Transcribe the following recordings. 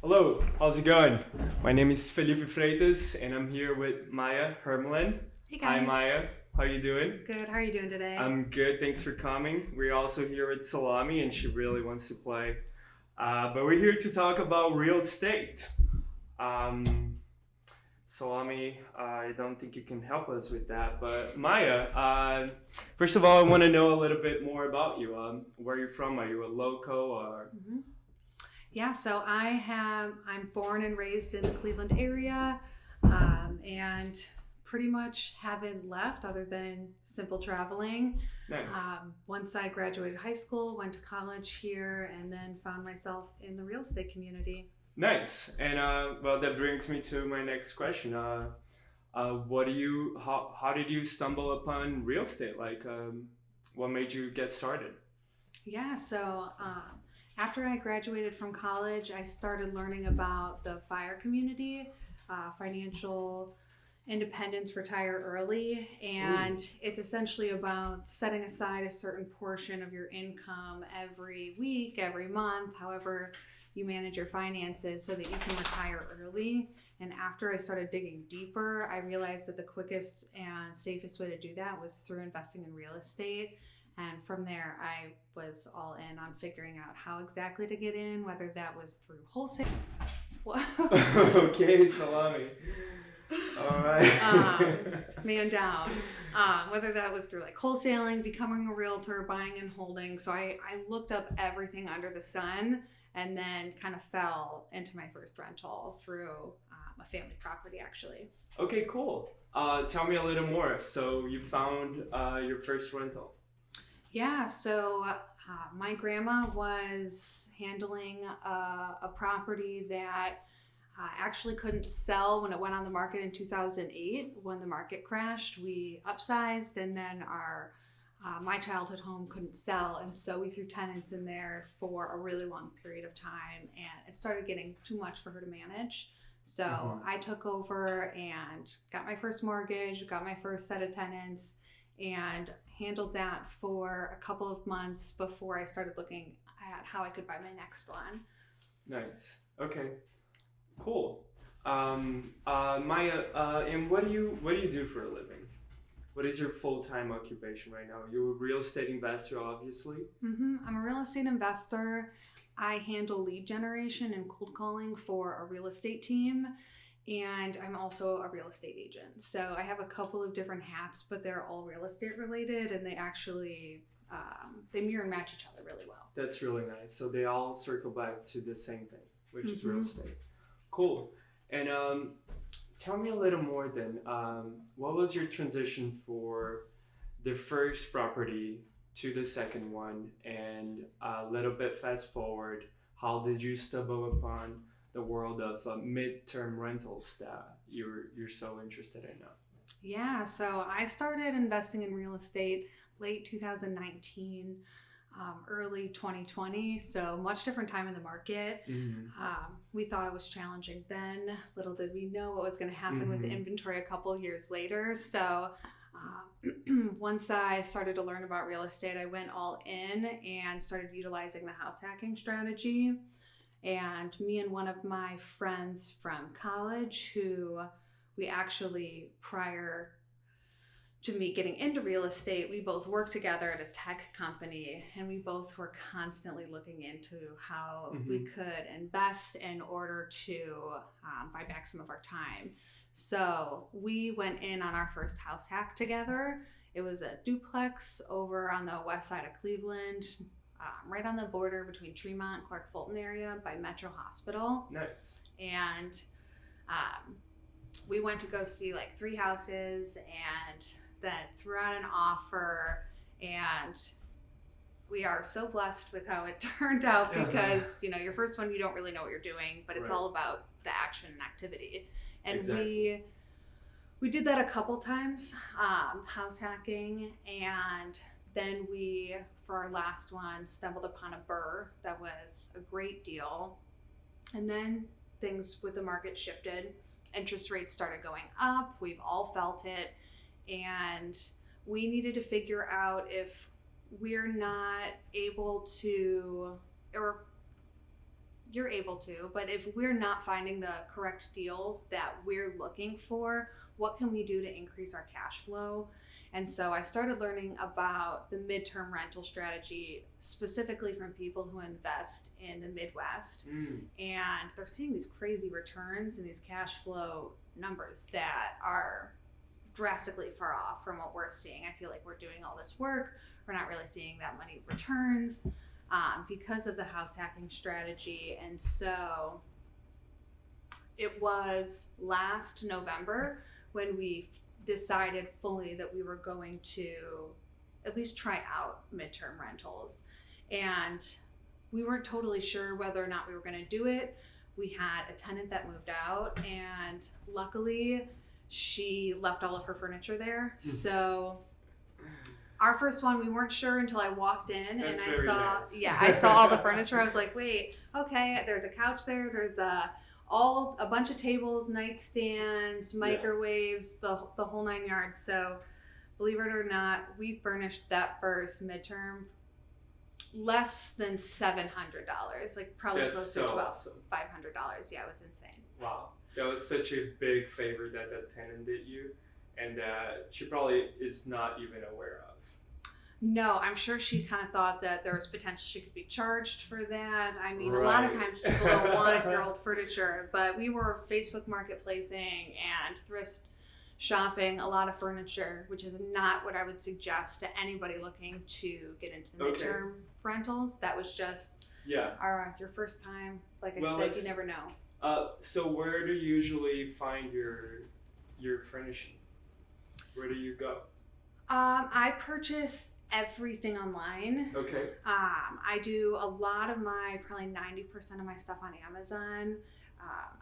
Hello, how's it going? My name is Felipe Freitas and I'm here with Maya Hermelin. Hey Hi guys. Maya, how you doing? Good. How are you doing today? I'm good, thanks for coming. We're also here with Salami and she really wants to play. But we're here to talk about real estate. Um, Salami, I don't think you can help us with that. But Maya, first of all, I want to know a little bit more about you. Where are you from? Are you a local or? hmm Yeah, so I'm born and raised in the Cleveland area, and pretty much haven't left other than simple traveling. Nice. Once I graduated high school, went to college here, and then found myself in the real estate community. Nice. And well, that brings me to my next question. How did you stumble upon real estate? What made you get started? Yeah, so after I graduated from college, I started learning about the FIRE community, financial independence, retire early. And Ooh, it's essentially about setting aside a certain portion of your income every week, every month, however you manage your finances so that you can retire early. And after I started digging deeper, I realized that the quickest and safest way to do that was through investing in real estate. And from there, I was all in on figuring out how exactly to get in, whether that was through wholesale. okay, salami. All right. Man down. Whether that was through like wholesaling, becoming a realtor, buying and holding. So I looked up everything under the sun and then kind of fell into my first rental through a family property actually. Okay, cool. Tell me a little more. So you found your first rental. Yeah, so my grandma was handling a property that actually couldn't sell when it went on the market in 2008. When the market crashed, we upsized, and then our my childhood home couldn't sell, and so we threw tenants in there for a really long period of time, and it started getting too much for her to manage. So Mm-hmm. I took over and got my first mortgage, got my first set of tenants, and handled that for a couple of months before I started looking at how I could buy my next one. Nice. Okay. Cool. Maya, and what do you do for a living? What is your full time occupation right now? You're a real estate investor, obviously. I'm a real estate investor. I handle lead generation and cold calling for a real estate team, and I'm also a real estate agent. So I have a couple of different hats, but they're all real estate related, and they actually they mirror and match each other really well. That's really nice. So they all circle back to the same thing, which is real hmm estate. Cool. And tell me a little more then. What was your transition for the first property to the second one? And a little bit fast forward, how did you stumble upon the world of midterm rentals that you're so interested in now? Yeah, so I started investing in real estate late 2019, early 2020. So much different time in the market. Mm-hmm. We thought it was challenging then. Little did we know what was going to happen with Mm-hmm. inventory a couple years later. So once I started to learn about real estate, I went all in and started utilizing the house hacking strategy. And me and one of my friends from college, who we actually, prior to me getting into real estate, we both worked together at a tech company, and we both were constantly looking into how we Mm-hmm. could invest in order to buy back some of our time. So we went in on our first house hack together. It was a duplex over on the west side of Cleveland, right on the border between Tremont, Clark Fulton area by Metro Hospital. Nice. And um, we went to go see like three houses and then threw out an offer, and we are so blessed with how it turned out because your first one, you don't really know what you're doing, but it's Right. all about the action and activity. And Exactly. we did that a couple times, house hacking, and then we, for our last one, stumbled upon a burr that was a great deal. And then things with the market shifted. Interest rates started going up. We've all felt it. And we needed to figure out if we're not able to, or you're able to, but if we're not finding the correct deals that we're looking for, what can we do to increase our cash flow? And so I started learning about the midterm rental strategy, specifically from people who invest in the Midwest. And they're seeing these crazy returns and these cash flow numbers that are drastically far off from what we're seeing. I feel like we're doing all this work, we're not really seeing that money returns because of the house hacking strategy. And so it was last November when we decided fully that we were going to at least try out midterm rentals. And we weren't totally sure whether or not we were going to do it. We had a tenant that moved out, and luckily she left all of her furniture there. So our first one, we weren't sure until I walked in. That's and very I saw, nice. yeah, I saw all the furniture. I was like, wait, okay, there's a couch there. There's a bunch of tables, nightstands, microwaves, the whole 9 yards. So believe it or not, we furnished that first midterm less than $700, like probably That's closer so to about awesome. $500. Yeah, it was insane. Wow, that was such a big favor that that tenant did you, and that she probably is not even aware of. No, I'm sure she kind of thought that there was potential she could be charged for that. I mean, a lot of times people don't want your old furniture, but we were Facebook marketplacing and thrift shopping a lot of furniture, which is not what I would suggest to anybody looking to get into the midterm rentals. That was just your first time. Like I said, you never know. So where do you usually find your furnishing? Where do you go? I purchase everything online. Okay. I do a lot of probably 90% of my stuff on Amazon.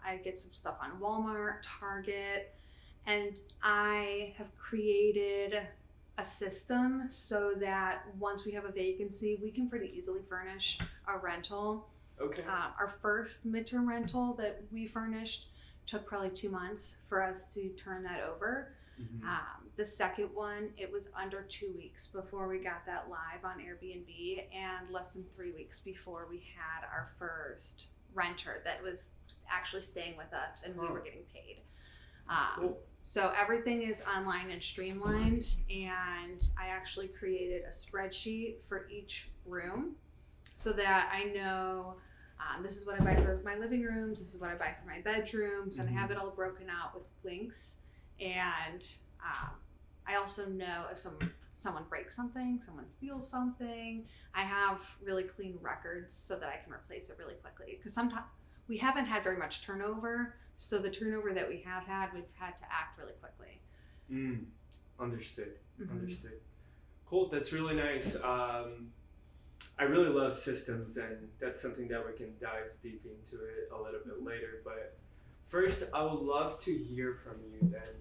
I get some stuff on Walmart, Target, and I have created a system so that once we have a vacancy, we can pretty easily furnish a rental. Okay. Our first midterm rental that we furnished took probably 2 months for us to turn that over. The second one, it was under 2 weeks before we got that live on Airbnb, and less than 3 weeks before we had our first renter that was actually staying with us, and we were getting paid. Cool. So everything is online and streamlined, and I actually created a spreadsheet for each room so that I know this is what I buy for my living rooms, this is what I buy for my bedrooms, and I have it all broken out with links. And I also know if someone breaks something, someone steals something, I have really clean records so that I can replace it really quickly. Because sometimes we haven't had very much turnover, so the turnover that we have had, we've had to act really quickly. Understood. Understood. Cool. That's really nice. I really love systems, and that's something that we can dive deep into it a little bit later. But first, I would love to hear from you then.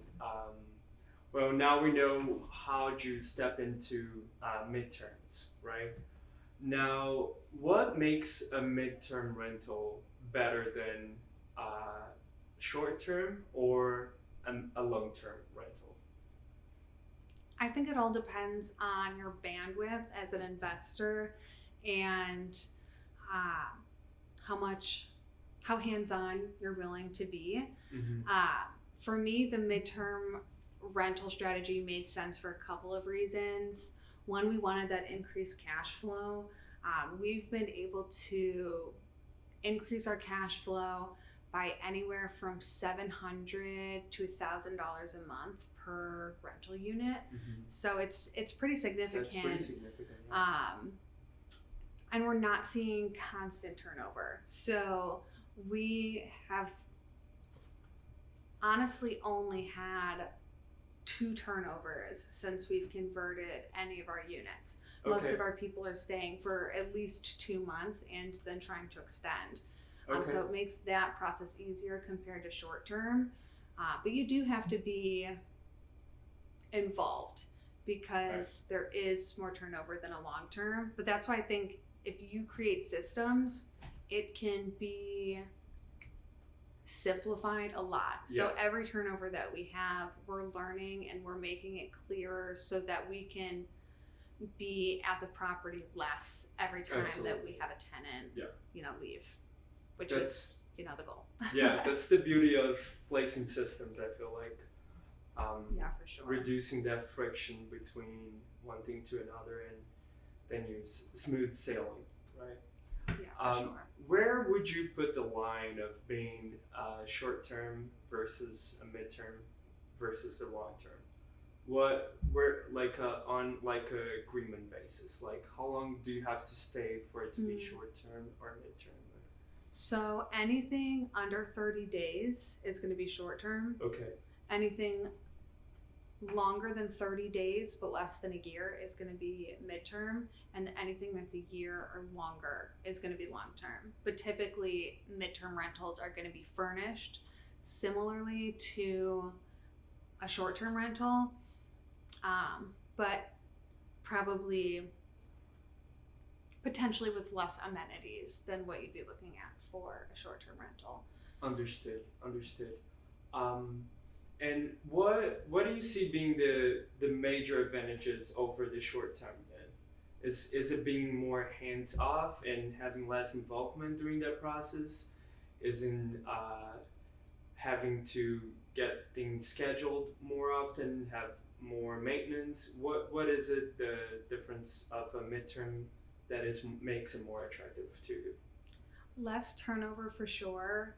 Well, now we know how to step into midterms, right? Now, what makes a midterm rental better than short-term or a long-term rental? I think it all depends on your bandwidth as an investor and how hands-on you're willing to be. For me, the midterm rental strategy made sense for a couple of reasons. One, we wanted that increased cash flow. We've been able to increase our cash flow by anywhere from $700 to $1,000 a month per rental unit. So it's pretty significant. That's pretty significant. Yeah. And we're not seeing constant turnover. So we have honestly only had 2 turnovers since we've converted any of our units. Most of our people are staying for at least 2 months and then trying to extend. So it makes that process easier compared to short term. But you do have to be involved because there is more turnover than a long term. But that's why I think if you create systems, it can be simplified a lot. So every turnover that we have, we're learning and we're making it clearer so that we can be at the property less every time that we have a tenant, leave. which That's is, the goal. yeah, that's the beauty of placing systems. I feel like Yeah, for sure. reducing that friction between one thing to another, and then you smooth sailing, right? Yeah, for sure. Where would you put the line of being short term versus a midterm versus a long term? Where on like a agreement basis, like how long do you have to stay for it to be short term or midterm? So anything under 30 days is going to be short term. Okay. Anything longer than 30 days but less than a year is going to be midterm, and anything that's a year or longer is going to be long term. But typically midterm rentals are going to be furnished similarly to a short-term rental, but probably potentially with less amenities than what you'd be looking at for a short-term rental. Understood. And what do you see being the major advantages over the short term then? Is it being more hands off and having less involvement during that process? Is in having to get things scheduled more often, have more maintenance? What is it the difference of a midterm that makes it more attractive to you? Less turnover for sure.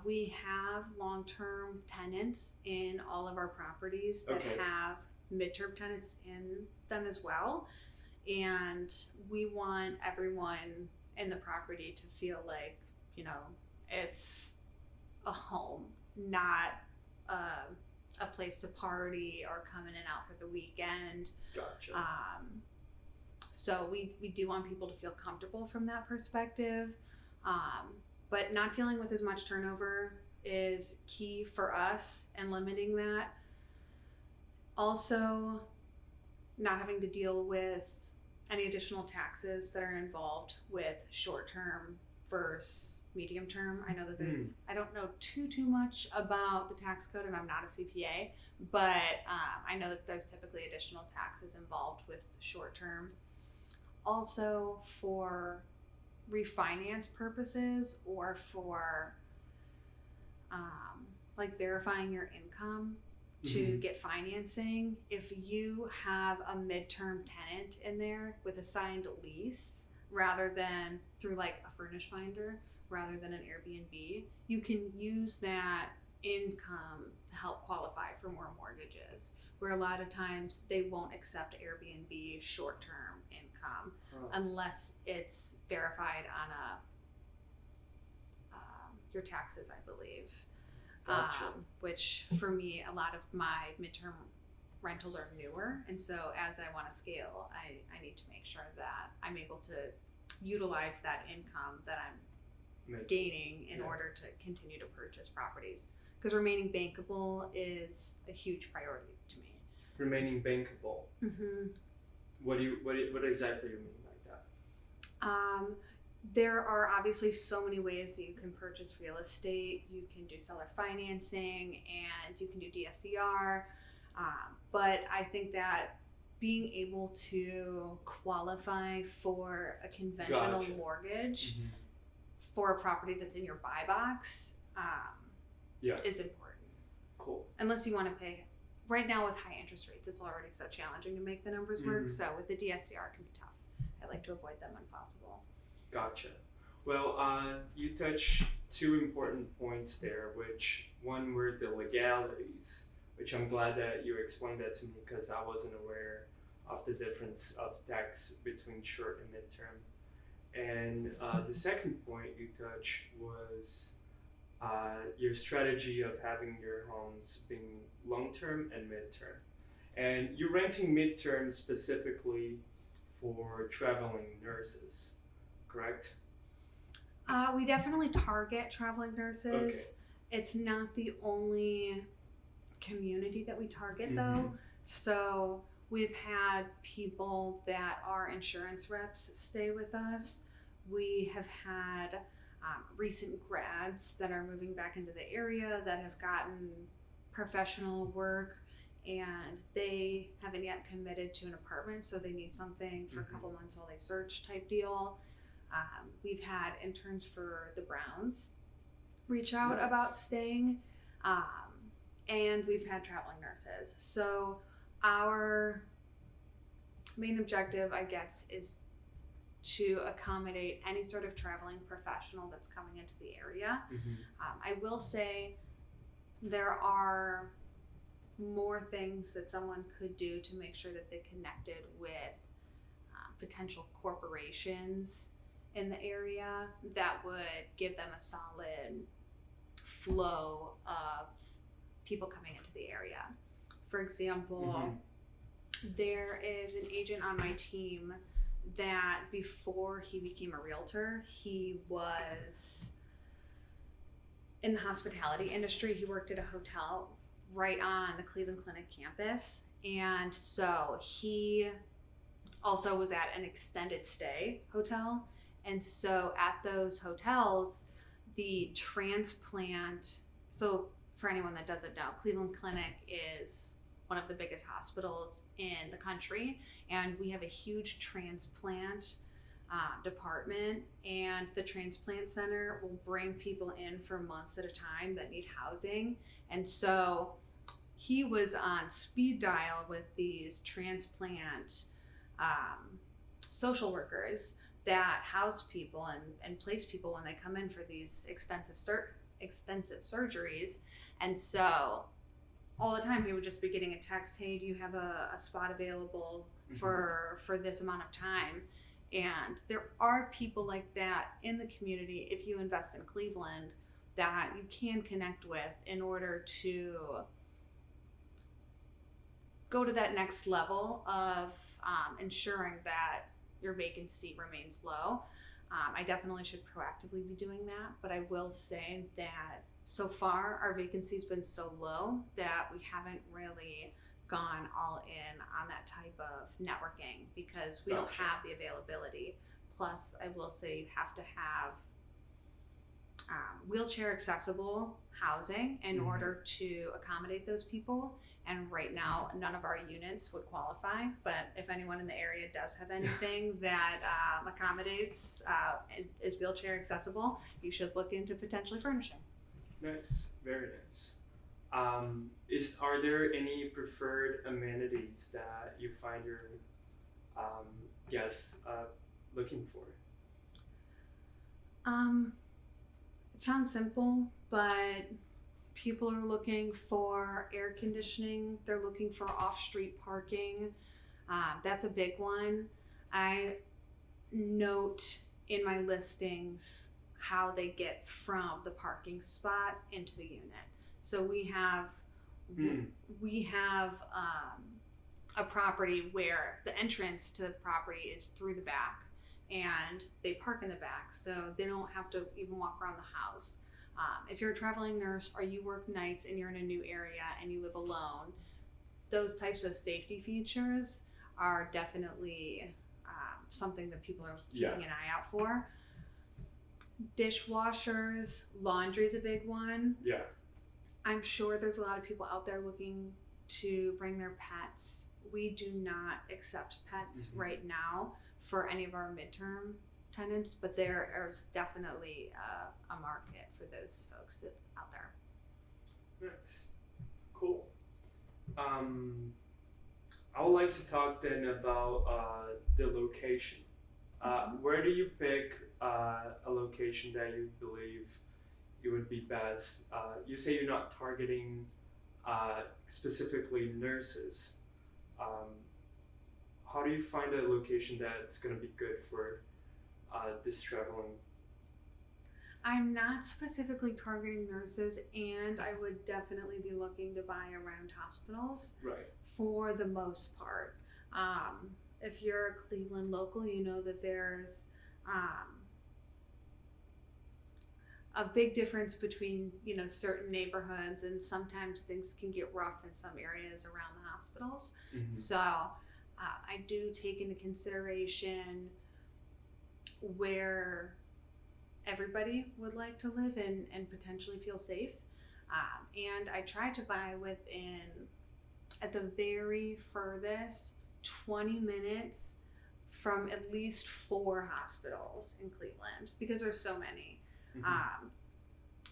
We have long-term tenants in all of our properties that have midterm tenants in them as well. And we want everyone in the property to feel like, it's a home, not a place to party or come in and out for the weekend. Gotcha. So we do want people to feel comfortable from that perspective. But not dealing with as much turnover is key for us and limiting that. Also, not having to deal with any additional taxes that are involved with short term versus medium term. I know that there's, I don't know too much about the tax code, and I'm not a CPA, but I know that there's typically additional taxes involved with short term. Also, for refinance purposes or for like verifying your income to get financing, if you have a midterm tenant in there with a signed lease rather than through like a furnish finder rather than an Airbnb, you can use that income to help qualify for more mortgages, where a lot of times they won't accept Airbnb short-term income unless it's verified on your taxes, I believe. Gotcha. Which for me, a lot of my midterm rentals are newer, and so as I want to scale, I need to make sure that I'm able to utilize that income that I'm gaining in order to continue to purchase properties, because remaining bankable is a huge priority to me. Remaining bankable. What exactly do you mean by that? There are obviously so many ways that you can purchase real estate. You can do seller financing and you can do DSCR. But I think that being able to qualify for a conventional mortgage for a property that's in your buy box is important. Cool. Unless you want to pay. Right now with high interest rates, it's already so challenging to make the numbers work. So with the DSCR, it can be tough. I like to avoid them when possible. Gotcha. Well, you touched two important points there, which one were the legalities, which I'm glad that you explained that to me because I wasn't aware of the difference of tax between short and midterm. And the second point you touched was your strategy of having your homes being long-term and midterm. And you're renting midterm specifically for traveling nurses, correct? We definitely target traveling nurses. It's not the only community that we target though. So we've had people that are insurance reps stay with us. We have had recent grads that are moving back into the area that have gotten professional work, and they haven't yet committed to an apartment, so they need something for a couple months while they search type deal. We've had interns for the Browns reach out Nice. about staying, and we've had traveling nurses. So our main objective, I guess, is to accommodate any sort of traveling professional that's coming into the area. I will say there are more things that someone could do to make sure that they connected with potential corporations in the area that would give them a solid flow of people coming into the area. For example, there is an agent on my team that before he became a realtor, he was in the hospitality industry. He worked at a hotel right on the Cleveland Clinic campus. And so he also was at an extended stay hotel. And so at those hotels, the transplant, so for anyone that doesn't know, Cleveland Clinic is one of the biggest hospitals in the country, and we have a huge transplant department, and the transplant center will bring people in for months at a time that need housing. And so he was on speed dial with these transplant social workers that house people and place people when they come in for these extensive surgeries. And so all the time he would just be getting a text, hey, do you have a spot available for this amount of time? And there are people like that in the community, if you invest in Cleveland, that you can connect with in order to go to that next level of ensuring that your vacancy remains low. I definitely should proactively be doing that, but I will say that so far our vacancy's been so low that we haven't really gone all in on that type of networking because we don't have the availability. Plus, I will say you have to have wheelchair accessible housing in order to accommodate those people. And right now, none of our units would qualify. But if anyone in the area does have anything that accommodates, is wheelchair accessible, you should look into potentially furnishing. Nice, very nice. Are there any preferred amenities that you find your guests looking for? It sounds simple, but people are looking for air conditioning. They're looking for off-street parking. That's a big one. I note in my listings how they get from the parking spot into the unit. So we have a property where the entrance to the property is through the back, and they park in the back, so they don't have to even walk around the house. If you're a traveling nurse or you work nights and you're in a new area and you live alone, those types of safety features are definitely something that people are keeping an eye out for. Dishwashers, laundry is a big one. Yeah. I'm sure there's a lot of people out there looking to bring their pets. We do not accept pets right now for any of our midterm tenants, but there is definitely a market for those folks out there. Nice. Cool. I would like to talk then about the location. Where do you pick a location that you believe it would be best? You say you're not targeting specifically nurses. How do you find a location that's going to be good for this traveling? I'm not specifically targeting nurses, and I would definitely be looking to buy around hospitals. Right. For the most part. If you're a Cleveland local, you know that there's a big difference between, certain neighborhoods, and sometimes things can get rough in some areas around the hospitals. So I do take into consideration where everybody would like to live and potentially feel safe. And I try to buy within, at the very furthest, 20 minutes from at least 4 hospitals in Cleveland because there's so many.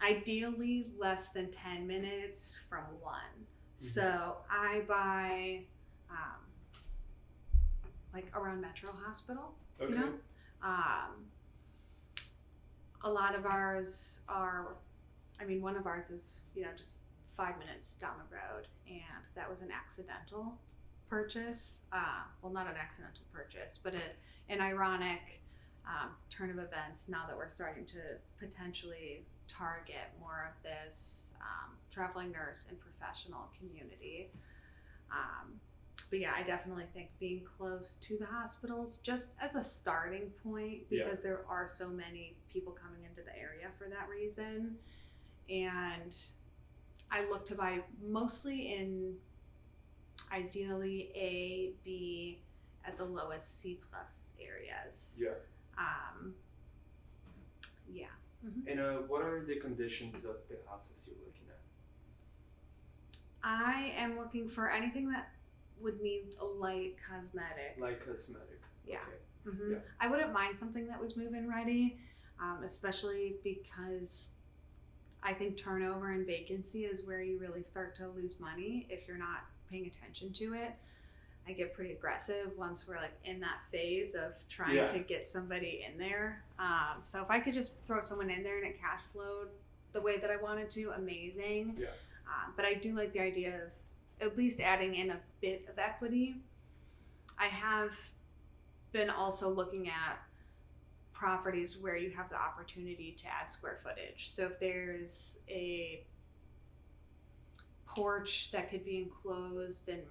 Ideally less than 10 minutes from one. So I buy like around Metro Hospital, you know? A lot of ours are, one of ours is, just 5 minutes down the road, and that was an accidental purchase. Well, not an accidental purchase, but an ironic turn of events now that we're starting to potentially target more of this traveling nurse and professional community. But yeah, I definitely think being close to the hospitals just as a starting point, because there are so many people coming into the area for that reason. And I look to buy mostly in ideally A, B, at the lowest C plus areas. And what are the conditions of the houses you're looking at? I am looking for anything that would need a light cosmetic. Light cosmetic. Yeah. Okay. I wouldn't mind something that was move-in ready, especially because I think turnover and vacancy is where you really start to lose money if you're not paying attention to it. I get pretty aggressive once we're like in that phase of trying to get somebody in there. So if I could just throw someone in there and it cash flowed the way that I wanted to, amazing. But I do like the idea of at least adding in a bit of equity. I have been also looking at properties where you have the opportunity to add square footage. So if there's a porch that could be enclosed and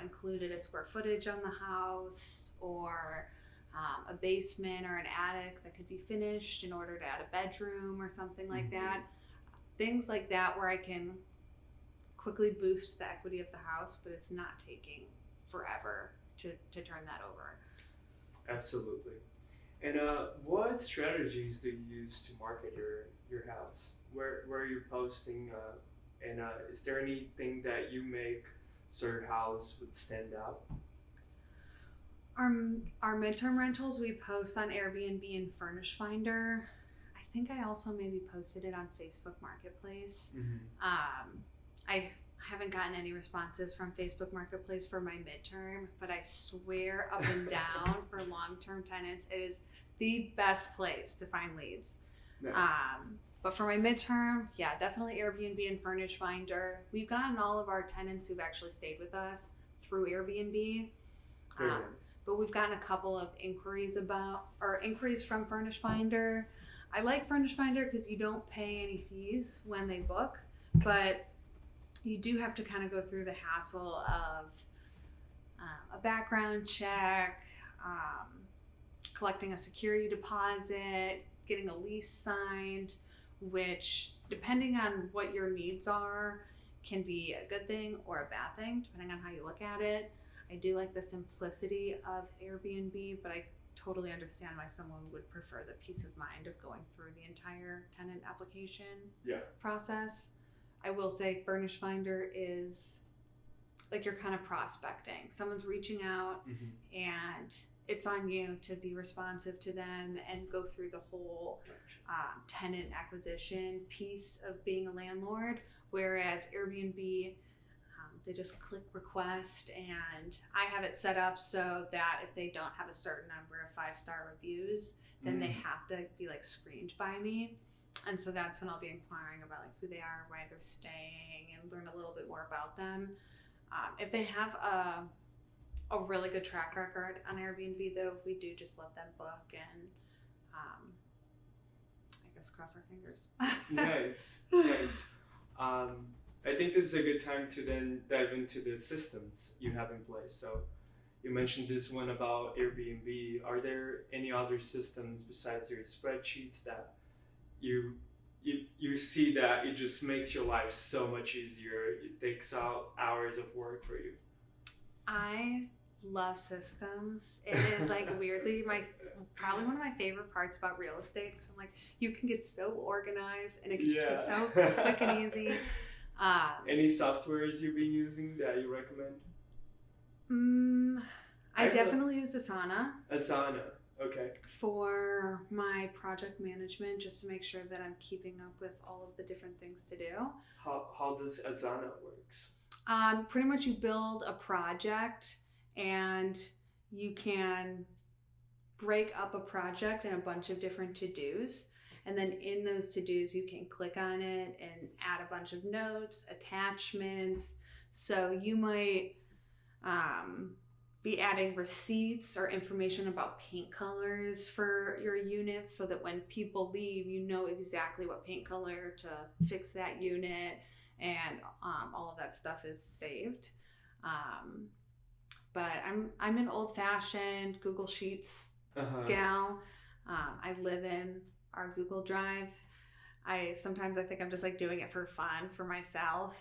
included a square footage on the house, or a basement or an attic that could be finished in order to add a bedroom or something like that. Things like that where I can quickly boost the equity of the house, but it's not taking forever to turn that over. Absolutely. And what strategies do you use to market your house? Where are you posting? And is there anything that you make so your house would stand out? Our midterm rentals we post on Airbnb and Furnish Finder. I think I also maybe posted it on Facebook Marketplace. I haven't gotten any responses from Facebook Marketplace for my midterm, but I swear up and down for long-term tenants, it is the best place to find leads. Nice. But for my midterm, definitely Airbnb and Furnish Finder. We've gotten all of our tenants who've actually stayed with us through Airbnb. Nice. But we've gotten a couple of inquiries from Furnish Finder. I like Furnish Finder because you don't pay any fees when they book, but you do have to kind of go through the hassle of a background check, collecting a security deposit, getting a lease signed, which, depending on what your needs are, can be a good thing or a bad thing, depending on how you look at it. I do like the simplicity of Airbnb, but I totally understand why someone would prefer the peace of mind of going through the entire tenant application process. I will say Furnish Finder is like you're kind of prospecting. Someone's reaching out and it's on you to be responsive to them and go through the whole tenant acquisition piece of being a landlord. Whereas Airbnb, they just click request, and I have it set up so that if they don't have a certain number of 5-star reviews, then they have to be like screened by me. And so that's when I'll be inquiring about like who they are, why they're staying, and learn a little bit more about them. If they have a really good track record on Airbnb, though, we do just let them book and I guess cross our fingers. Nice. I think this is a good time to then dive into the systems you have in place. So you mentioned this one about Airbnb. Are there any other systems besides your spreadsheets that you see that it just makes your life so much easier? It takes out hours of work for you. I love systems. It is like weirdly probably one of my favorite parts about real estate, because I'm like, you can get so organized and it can just be so quick and easy. Any softwares you've been using that you recommend? I definitely use Asana. Asana. Okay. For my project management, just to make sure that I'm keeping up with all of the different things to do. How does Asana works? Pretty much you build a project and you can break up a project in a bunch of different to-dos. And then in those to-dos, you can click on it and add a bunch of notes, attachments. So you might be adding receipts or information about paint colors for your units so that when people leave, you know exactly what paint color to fix that unit, and all of that stuff is saved. But I'm an old-fashioned Google Sheets gal. I live in our Google Drive. Sometimes I think I'm just like doing it for fun for myself.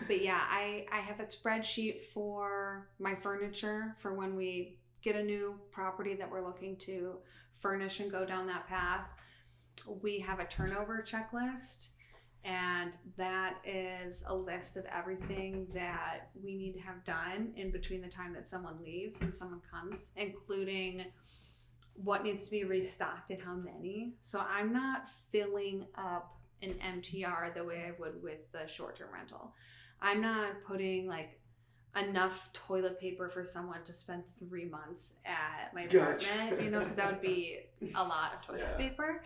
But yeah, I have a spreadsheet for my furniture for when we get a new property that we're looking to furnish and go down that path. We have a turnover checklist, and that is a list of everything that we need to have done in between the time that someone leaves and someone comes, including what needs to be restocked and how many. So I'm not filling up an MTR the way I would with the short-term rental. I'm not putting like enough toilet paper for someone to spend 3 months at my apartment, because that would be a lot of toilet paper.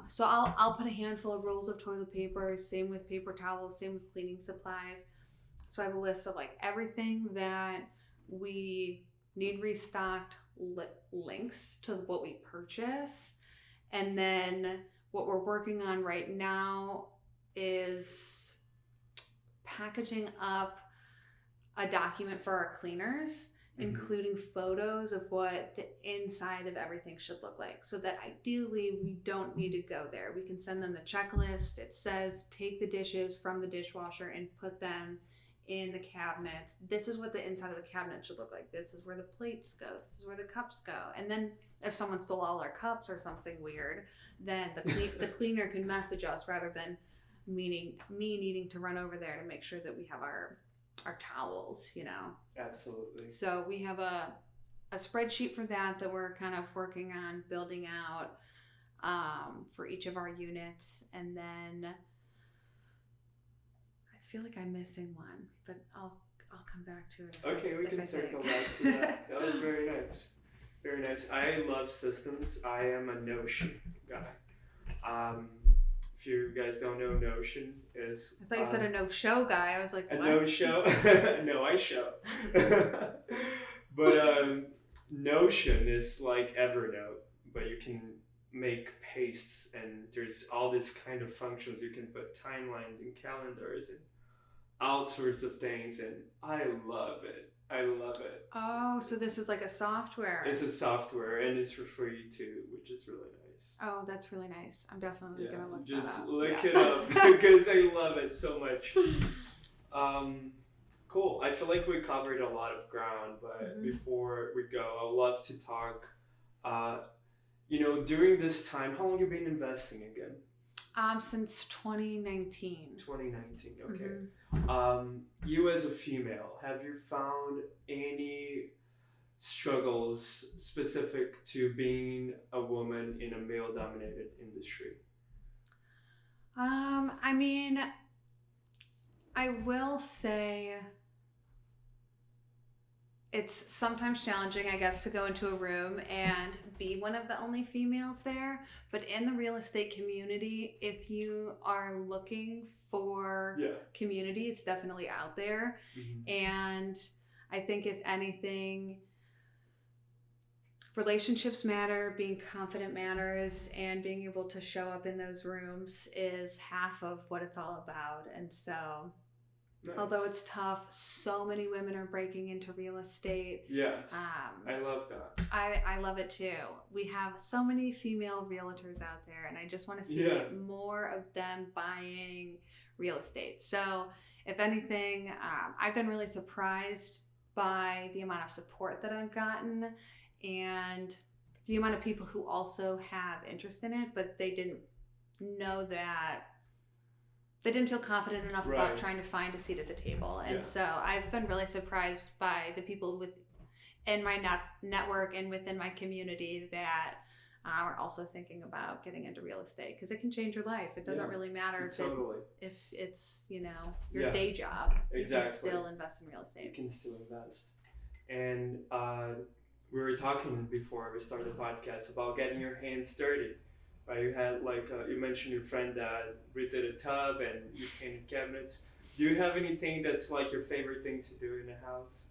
So I'll put a handful of rolls of toilet paper, same with paper towels, same with cleaning supplies. So I have a list of like everything that we need restocked, links to what we purchase. And then what we're working on right now is packaging up a document for our cleaners, including photos of what the inside of everything should look like, so that ideally we don't need to go there. We can send them the checklist. It says take the dishes from the dishwasher and put them in the cabinets. This is what the inside of the cabinet should look like. This is where the plates go. This is where the cups go. And then if someone stole all our cups or something weird, then the cleaner can message us rather than me needing to run over there to make sure that we have our towels, Absolutely. So we have a spreadsheet for that we're kind of working on building out for each of our units. And then I feel like I'm missing one, but I'll come back to it. Okay, we can circle back to that. That was very nice. Very nice. I love systems. I am a Notion guy. If you guys don't know, Notion is... I thought you said a no-show guy. I was like, what? A no-show? No, I show. But Notion is like Evernote, but you can make pastes, and there's all these kind of functions. You can put timelines and calendars and all sorts of things, and I love it. I love it. Oh, so this is like a software. It's a software, and it's for free too, which is really nice. Oh, that's really nice. I'm definitely gonna look that up. Just look it up because I love it so much. Cool. I feel like we covered a lot of ground, but before we go, I would love to talk. During this time, how long have you been investing again? Since 2019. 2019. Okay. You as a female, have you found any struggles specific to being a woman in a male-dominated industry? I mean, I will say it's sometimes challenging, I guess, to go into a room and be one of the only females there. But in the real estate community, if you are looking for community, it's definitely out there. And I think if anything, relationships matter, being confident matters, and being able to show up in those rooms is half of what it's all about. And so... Nice. Although it's tough, so many women are breaking into real estate. Yes, I love that. I love it too. We have so many female realtors out there, and I just want to see more of them buying real estate. So if anything, I've been really surprised by the amount of support that I've gotten and the amount of people who also have interest in it, but they didn't know that they didn't feel confident enough Right. about trying to find a seat at the table. And Yeah. so I've been really surprised by the people in my network and within my community that are also thinking about getting into real estate, because it can change your life. It doesn't Yeah. really matter Totally. if it's, you know, your Yeah. day job. Exactly. You can still invest in real You estate. can still invest. And we were talking before we started the podcast about getting your hands dirty. Right? You had you mentioned your friend that redid a tub and you painted cabinets. Do you have anything that's like your favorite thing to do in a house?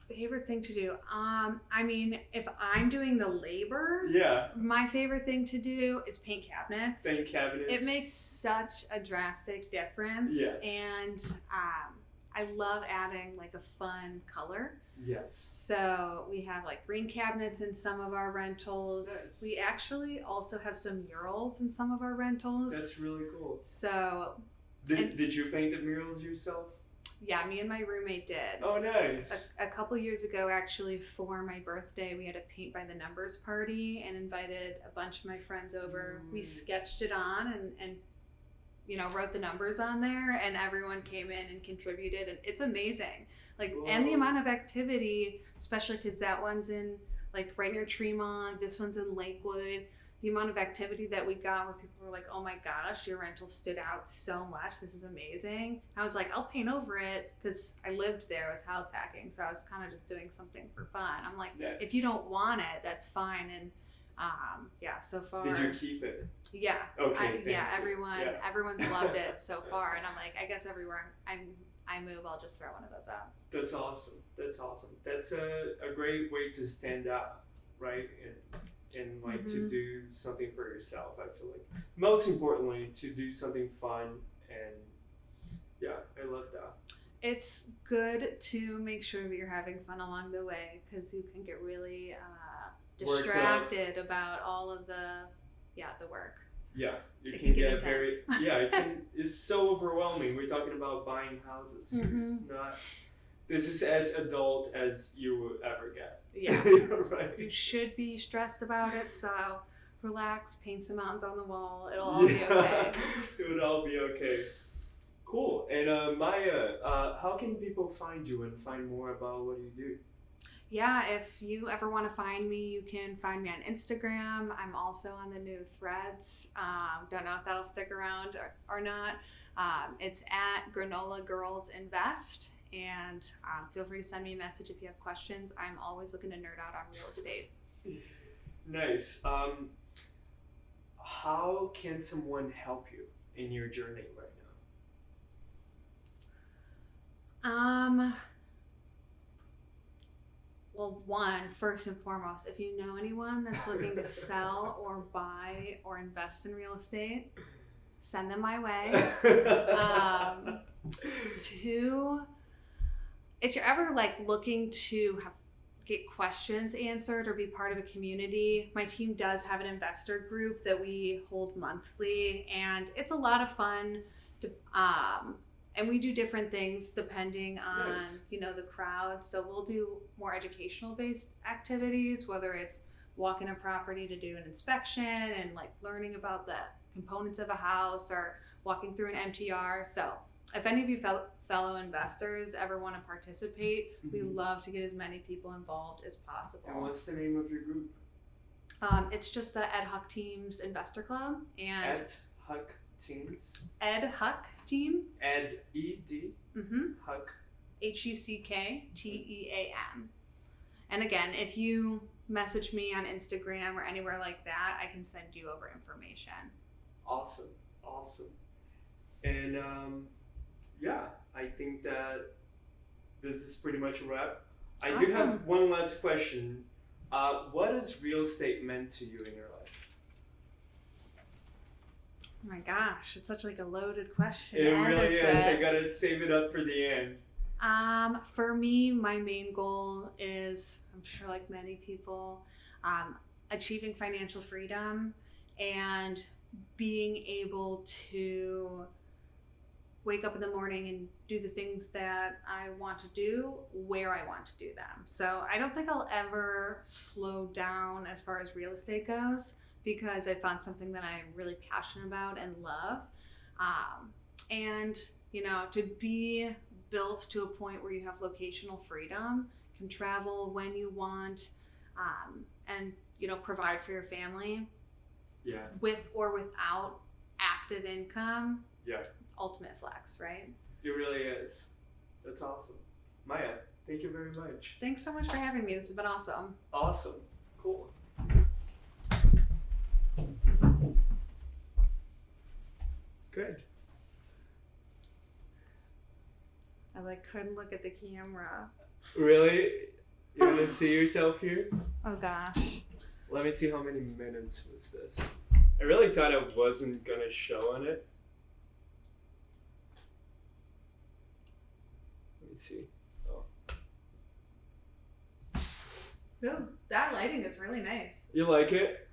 Favorite thing to do? I mean, if I'm doing the labor, Yeah. my favorite thing to do is paint cabinets. Paint cabinets. It makes such a drastic difference. Yes. And I love adding like a fun color. Yes. So we have like green cabinets in some of our rentals. Nice. We actually also have some murals in some of our rentals. That's really cool. So Did you paint the murals yourself? yeah, me and my roommate did. Oh, nice. A couple years ago, actually, for my birthday, we had a paint by the numbers party and invited a bunch of my friends over. We sketched it on and you know, wrote the numbers on there, and everyone came in and contributed, and it's amazing. Like, Whoa. and the amount of activity, especially because that one's in like right near Tremont, this one's in Lakewood. The amount of activity that we got where people were like, oh my gosh, your rental stood out so much. This is amazing. I was like, I'll paint over it, because I lived there. I was house hacking. So I was kind of just doing something for fun. I'm like, Nice. if you don't want it, that's fine. And yeah, so far. Did you keep it? Yeah. Okay. Everyone's loved it so far. And I'm like, I guess everywhere I move, I'll just throw one of those out. That's awesome. That's awesome. That's a great way to stand out, right? And like to do something for yourself. I feel like most importantly to do something fun, and yeah, I love that. It's good to make sure that you're having fun along the way, because you can get really distracted about all of the work. Yeah, you It can get get very it's so overwhelming. We're talking about buying houses. This is as adult as you will ever get. Yeah. Right. You should be stressed about it, so relax, paint some mountains on the wall. It'll all be okay. It would all be okay. Cool. And Maya, how can people find you and find more about what you do? Yeah, if you ever want to find me, you can find me on Instagram. I'm also on the new Threads. Don't know if that'll stick around or not. It's at Granola Girls Invest. And feel free to send me a message if you have questions. I'm always looking to nerd out on real estate. Nice. How can someone help you in your journey right now? Well, first and foremost, if you know anyone that's looking to sell or buy or invest in real estate, send them my way. Two, if you're ever like looking to get questions answered or be part of a community, my team does have an investor group that we hold monthly, and it's a lot of fun. And we do different things depending on, you know, the crowd. So we'll do more educational based activities, whether it's walking a property to do an inspection and like learning about the components of a house, or walking through an MTR. So if any of you fellow investors ever want to participate, we love to get as many people involved as possible. And what's the name of your group? It's just the Ed Huck Teams Investor Club. And Ed Huck Teams? Ed Huck Team. Ed E-D? Huck. HUCKTEAM. And again, if you message me on Instagram or anywhere like that, I can send you over information. Awesome. And yeah, I think that this is pretty much a wrap. I do have one last question. What has real estate meant to you in your life? Oh my gosh, it's such like a loaded question. It really is. I gotta save it up for the end. For me, my main goal is, I'm sure like many people, achieving financial freedom and being able to wake up in the morning and do the things that I want to do where I want to do them. So I don't think I'll ever slow down as far as real estate goes, because I found something that I'm really passionate about and love. And, you know, to be built to a point where you have locational freedom, can travel when you want, and, you know, provide for your family Yeah. with or without active income. Yeah. Ultimate flex, right? It really is. That's awesome. Maya, thank you very much. Thanks so much for having me. This has been awesome. Awesome. Cool. Good. I couldn't look at the camera. Really? You want to see yourself here? Oh gosh. Let me see how many minutes was this. I really thought it wasn't gonna show on it. Let me see. Oh. That lighting is really nice. You like it?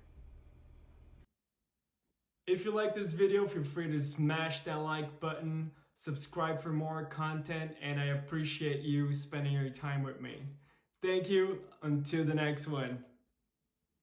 If you like this video, feel free to smash that like button, subscribe for more content, and I appreciate you spending your time with me. Thank you. Until the next one.